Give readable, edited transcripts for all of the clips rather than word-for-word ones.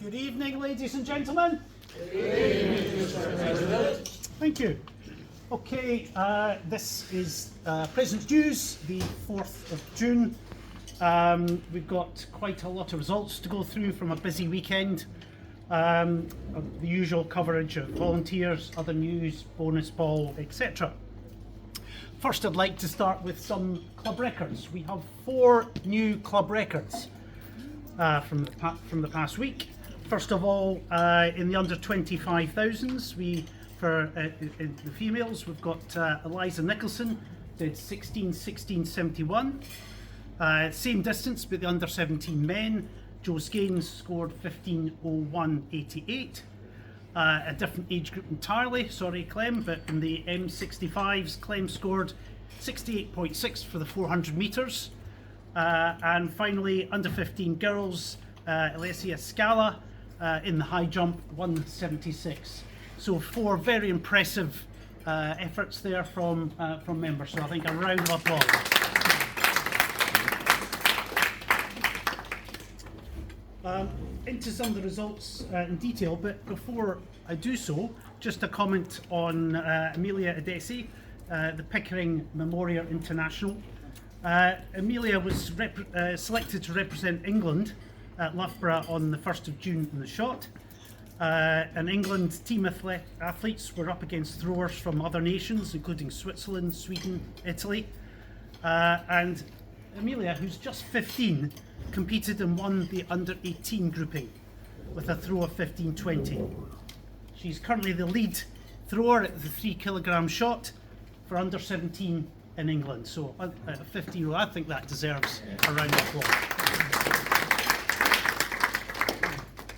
Good evening, ladies and gentlemen. Good evening, Mr. President. Thank you. Okay, this is President's News, the 4th of June. We've got quite a lot of results to go through from a busy weekend. The usual coverage of volunteers, other news, bonus ball, etc. First, I'd like to start with some club records. We have 4 new club records from the past week. First of all, in the under 25,000s, for the females, we've got Eliza Nicholson did 16:16:71. Same distance, but the under 17 men. Joe Skeins scored 15:01:88. A different age group entirely, sorry Clem, but in the M65s, Clem scored 68.6 for the 400 metres. And finally, under 15 girls, Alessia Scala in the high jump, 176. So 4 very impressive efforts there from members. So I think a round of applause. Into some of the results in detail, but before I do so, just a comment on Amelia Adesi, the Pickering Memorial International. Amelia was selected to represent England at Loughborough on the 1st of June in the shot. And England team athletes were up against throwers from other nations, including Switzerland, Sweden, Italy. And Amelia, who's just 15, competed and won the under 18 grouping with a throw of 15:20. She's currently the lead thrower at the 3 kilogram shot for under 17 in England. So at a 15-year-old, I think that deserves a round of applause.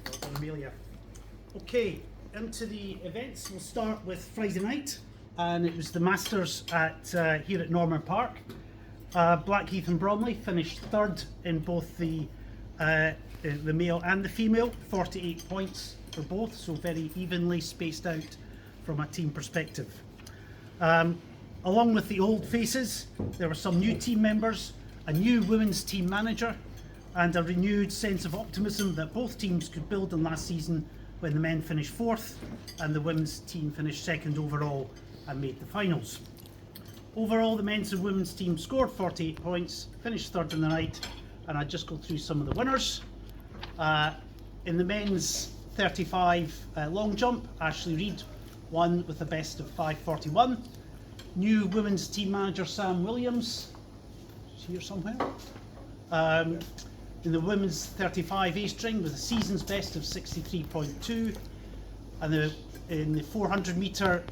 Well done, Amelia. Okay, into the events. We'll start with Friday night, and it was the Masters here at Norman Park. Blackheath and Bromley finished third in both the male and the female, 48 points for both, so very evenly spaced out from a team perspective. Along with the old faces, there were some new team members, a new women's team manager, and a renewed sense of optimism that both teams could build on last season when the men finished 4th and the women's team finished 2nd overall and made the finals. Overall, the men's and women's team scored 48 points, finished 3rd in the night, and I'll just go through some of the winners. In the men's 35 long jump, Ashley Reid won with a best of 5:41. New women's team manager Sam Williams, she's here somewhere. In the women's 35 A-string with a season's best of 63.2, and in the 400 metre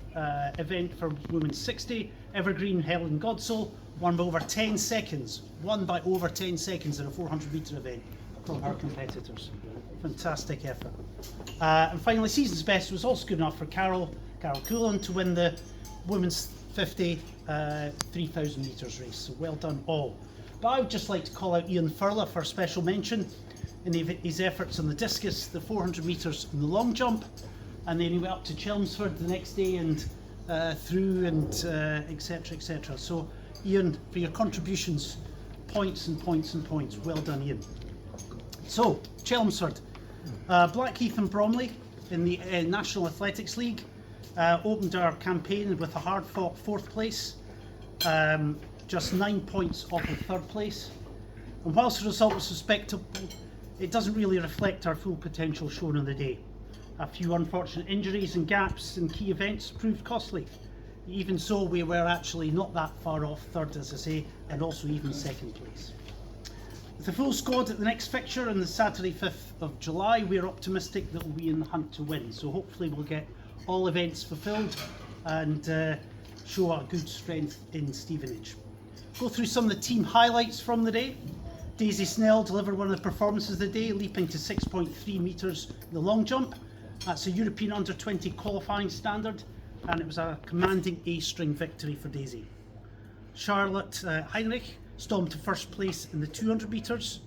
event for women's 60, Evergreen Helen Godsall won by over 10 seconds in a 400 metre event from her competitors. Fantastic effort. And finally, season's best was also good enough for Carol Coolan to win the women's 50 3,000 metres race. So well done all. But I would just like to call out Ian Furler for a special mention in his efforts on the discus, the 400 metres and the long jump, and then he went up to Chelmsford the next day and through and etc. etc. So Ian, for your contributions, points and points and points. Well done, Ian. So Chelmsford, Blackheath and Bromley in the National Athletics League opened our campaign with a hard-fought 4th place. Just 9 points off of 3rd place. And whilst the result was respectable, it doesn't really reflect our full potential shown on the day. A few unfortunate injuries and gaps in key events proved costly. Even so, we were actually not that far off 3rd, as I say, and also even 2nd place. With the full squad at the next fixture on the Saturday 5th of July, we're optimistic that we'll be in the hunt to win. So hopefully we'll get all events fulfilled and show our good strength in Stevenage. Go through some of the team highlights from the day. Daisy Snell delivered one of the performances of the day, leaping to 6.3 metres in the long jump. That's a European under-20 qualifying standard, and it was a commanding A-string victory for Daisy. Charlotte Heinrich stormed to 1st place in the 200 metres,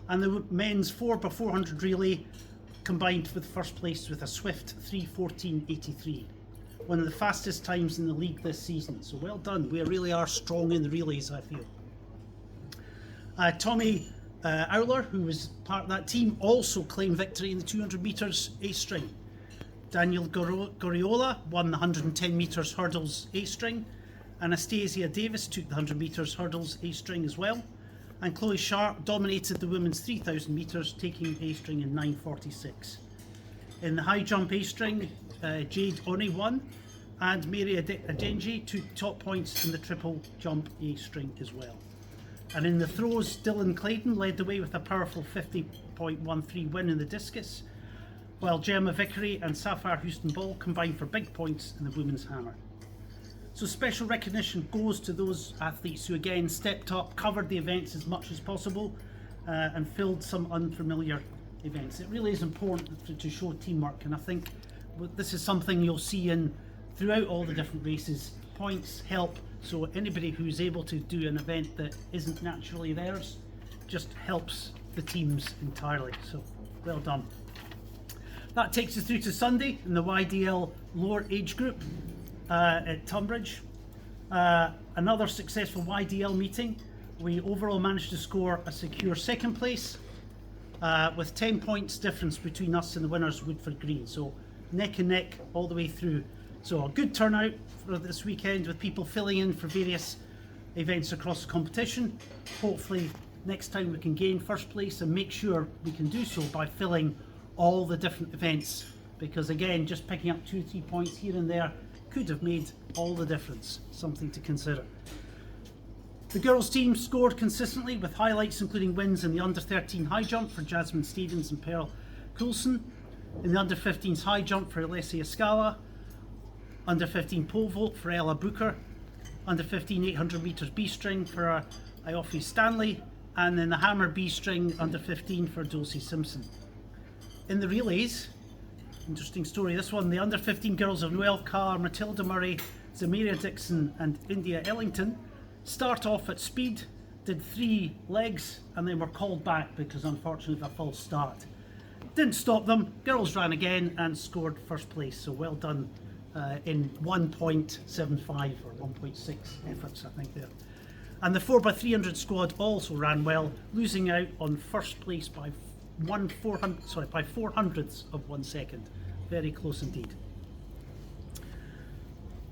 and the men's 4x400 relay combined with 1st place with a swift 3:14:83. One of the fastest times in the league this season, so well done. We really are strong in the relays, I feel. Tommy Owler, who was part of that team, also claimed victory in the 200 metres A-string. Daniel Goriola won the 110 metres hurdles A-string. Anastasia Davis took the 100 metres hurdles A-string as well. And Chloe Sharp dominated the women's 3,000 metres, taking A-string in 9:46. In the high jump A-string, Jade Oni won, and Mary Adenji took top points in the triple jump A-string as well. And in the throws, Dylan Clayton led the way with a powerful 50.13 win in the discus, while Gemma Vickery and Sapphire Houston Ball combined for big points in the women's hammer. So special recognition goes to those athletes who again stepped up, covered the events as much as possible, and filled some unfamiliar events. It really is important to show teamwork, and I think this is something you'll see throughout all the different races. Points help, so anybody who's able to do an event that isn't naturally theirs just helps the teams entirely, so well done. That takes us through to Sunday in the YDL lower age group at Tunbridge. Another successful YDL meeting. We overall managed to score a secure second place with 10 points difference between us and the winners, Woodford Green. So neck and neck all the way through. So a good turnout for this weekend with people filling in for various events across the competition. Hopefully next time we can gain first place and make sure we can do so by filling all the different events, because again, just picking up 2 or 3 points here and there could have made all the difference. Something to consider. The girls team scored consistently with highlights including wins in the under 13 high jump for Jasmine Stevens and Pearl Coulson, in the under 15s high jump for Alessia Scala, under 15 pole vault for Ella Booker, under 15 800 metres B-string for Iofi Stanley, and in the hammer B-string under 15 for Dulcie Simpson. In the relays, interesting story this one, the under 15 girls of Noelle Carr, Matilda Murray, Zamaria Dixon and India Ellington start off at speed, did 3 legs and then were called back because unfortunately of a false start. Didn't stop them, girls ran again and scored first place, so well done in 1.75 or 1.6 efforts I think there. And the 4x300 squad also ran well, losing out on first place by 400ths of 1 second. Very close indeed.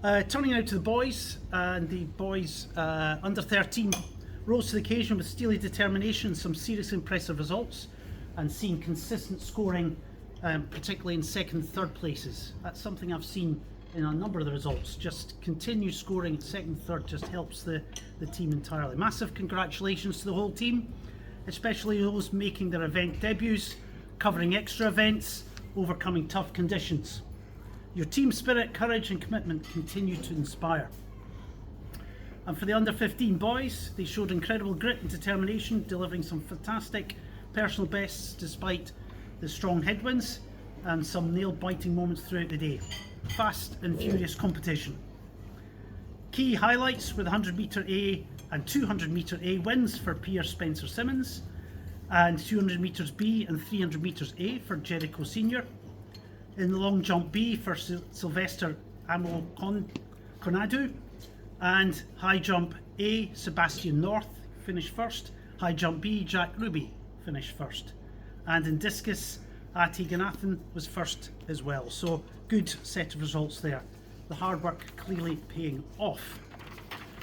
Turning now to the boys, and the boys under 13 rose to the occasion with steely determination, some seriously impressive results, and seeing consistent scoring, particularly in second and third places. That's something I've seen in a number of the results. Just continue scoring at second and third just helps the team entirely. Massive congratulations to the whole team, especially those making their event debuts, covering extra events, overcoming tough conditions. Your team spirit, courage and commitment continue to inspire. And for the under 15 boys, they showed incredible grit and determination, delivering some fantastic personal bests despite the strong headwinds and some nail-biting moments throughout the day. Fast and furious competition. Key highlights were the 100 metre A and 200 metre A wins for Pierce Spencer Simmons, and 200 metres B and 300 metres A for Jericho Senior. In the long jump B for Sylvester Amo Konadu, and high jump A, Sebastian North finished first. High jump B, Jack Ruby finished first. And in discus, Ati Ganathan was first as well. So good set of results there. The hard work clearly paying off.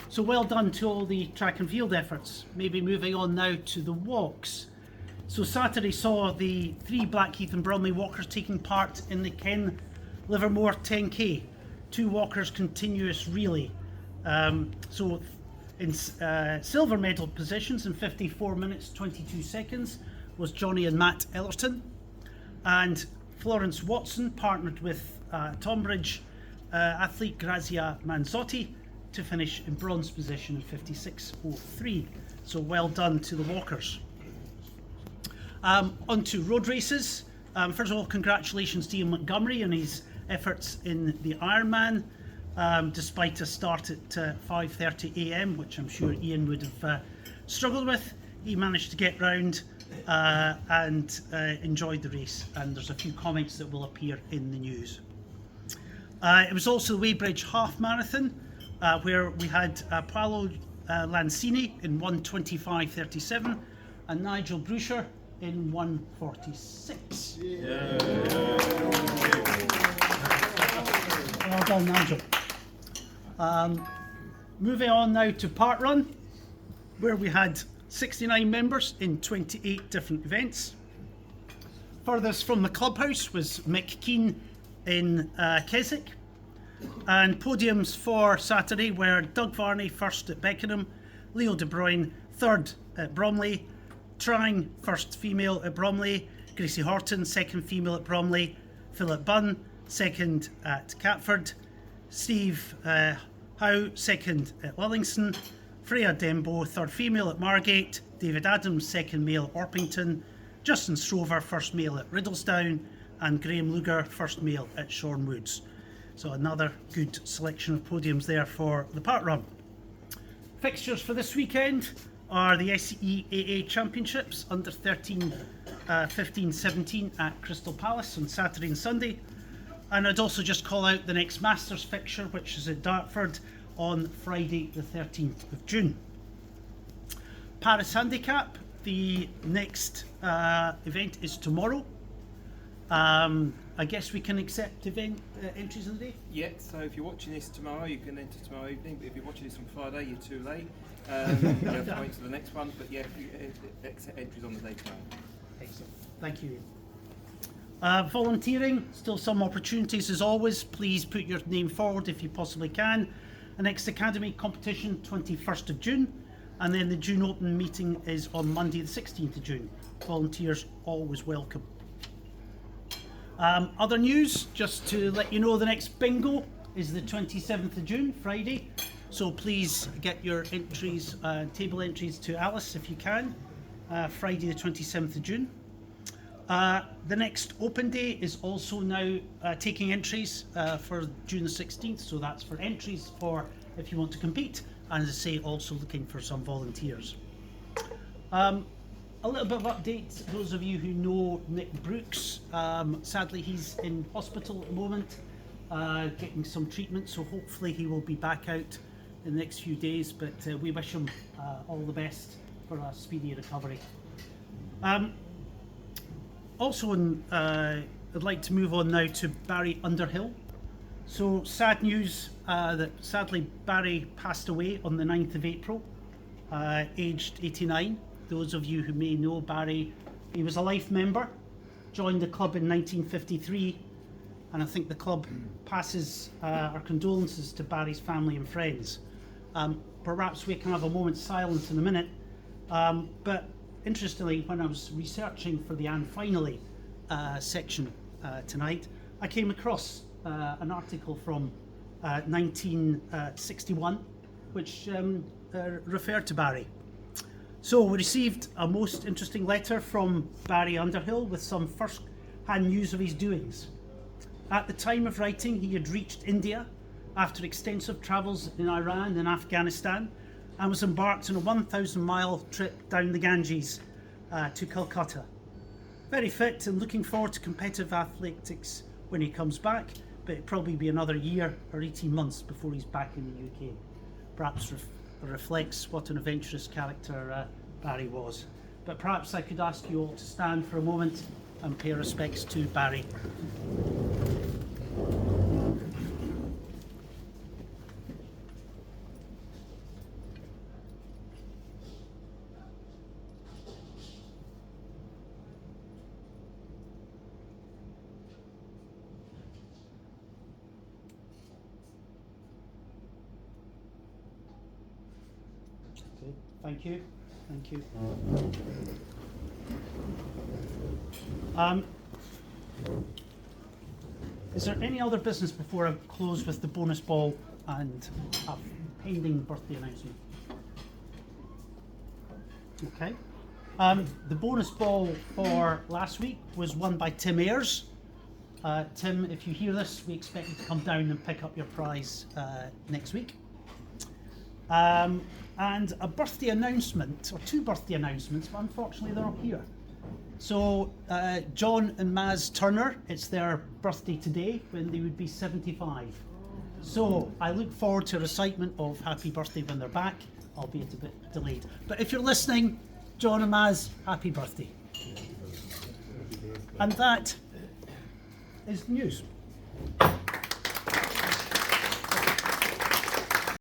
So well done to all the track and field efforts. Maybe moving on now to the walks. So Saturday saw the 3 Blackheath and Bromley walkers taking part in the Ken Livermore 10K. 2 walkers continuous relay. So in silver medal positions in 54 minutes 22 seconds was Johnny and Matt Ellerton, and Florence Watson partnered with Tonbridge athlete Grazia Manzotti to finish in bronze position in 56.03. So well done to the walkers. On to road races. First of all, congratulations to Ian Montgomery and his efforts in the Ironman. Despite a start at 5:30 a.m, which I'm sure Ian would have struggled with, he managed to get round and enjoyed the race, and there's a few comments that will appear in the news. It was also the Weybridge Half Marathon, where we had Paolo Lancini in 1:25.37, and Nigel Brusher in 1:46. Well done, Nigel. Moving on now to parkrun, where we had 69 members in 28 different events. Furthest from the clubhouse was Mick Keane in Keswick. And podiums for Saturday were Doug Varney first at Beckenham, Leo De Bruyne third at Bromley, Trang first female at Bromley, Gracie Horton second female at Bromley, Philip Bunn second at Catford, Steve Howe second at Lillingston, Freya Dembo third female at Margate, David Adams second male at Orpington, Justin Strover first male at Riddlesdown, and Graham Luger first male at Shorne Woods. So another good selection of podiums there for the parkrun. Fixtures for this weekend are the SEAA Championships under 13, 15, 17 at Crystal Palace on Saturday and Sunday. And I'd also just call out the next Masters fixture, which is at Dartford on Friday the 13th of June. Paris Handicap, the next event is tomorrow. I guess we can accept event entries of the day? Yeah, so if you're watching this tomorrow, you can enter tomorrow evening, but if you're watching this on Friday, you're too late. You have to wait to the next one, but yeah, you accept entries on the day tomorrow. Excellent, thank you. Volunteering, still some opportunities as always. Please put your name forward if you possibly can. The next Academy competition, 21st of June, and then the June Open meeting is on Monday the 16th of June. Volunteers always welcome. Other news, just to let you know, the next bingo is the 27th of June, Friday. So please get your entries, table entries to Alice if you can, Friday the 27th of June. The next open day is also now taking entries for June the 16th. So that's for entries for if you want to compete. And as I say, also looking for some volunteers. A little bit of updates, those of you who know Nick Brooks, sadly he's in hospital at the moment, getting some treatment, so hopefully he will be back out in the next few days, but we wish him all the best for a speedy recovery. Also, I'd like to move on now to Barry Underhill. So sad news that sadly Barry passed away on the 9th of April, aged 89. Those of you who may know Barry, he was a life member, joined the club in 1953, and I think the club passes our condolences to Barry's family and friends. Perhaps we can have a moment's silence in a minute, but interestingly, when I was researching for the And Finally section tonight, I came across an article from 1961 which referred to Barry. So we received a most interesting letter from Barry Underhill with some first-hand news of his doings. At the time of writing, he had reached India after extensive travels in Iran and Afghanistan and was embarked on a 1,000-mile trip down the Ganges to Calcutta. Very fit and looking forward to competitive athletics when he comes back, but it'll probably be another year or 18 months before he's back in the UK. Perhaps reflects what an adventurous character Barry was. But perhaps I could ask you all to stand for a moment and pay respects to Barry. Thank you. Thank you. Is there any other business before I close with the bonus ball and a pending birthday announcement? Okay. The bonus ball for last week was won by Tim Ayres. Tim, if you hear this, we expect you to come down and pick up your prize next week. And a birthday announcement, or two birthday announcements, but unfortunately they're up here. So John and Maz Turner, it's their birthday today when they would be 75. So I look forward to a recitement of happy birthday when they're back, albeit a bit delayed. But if you're listening, John and Maz, happy birthday. And that is news.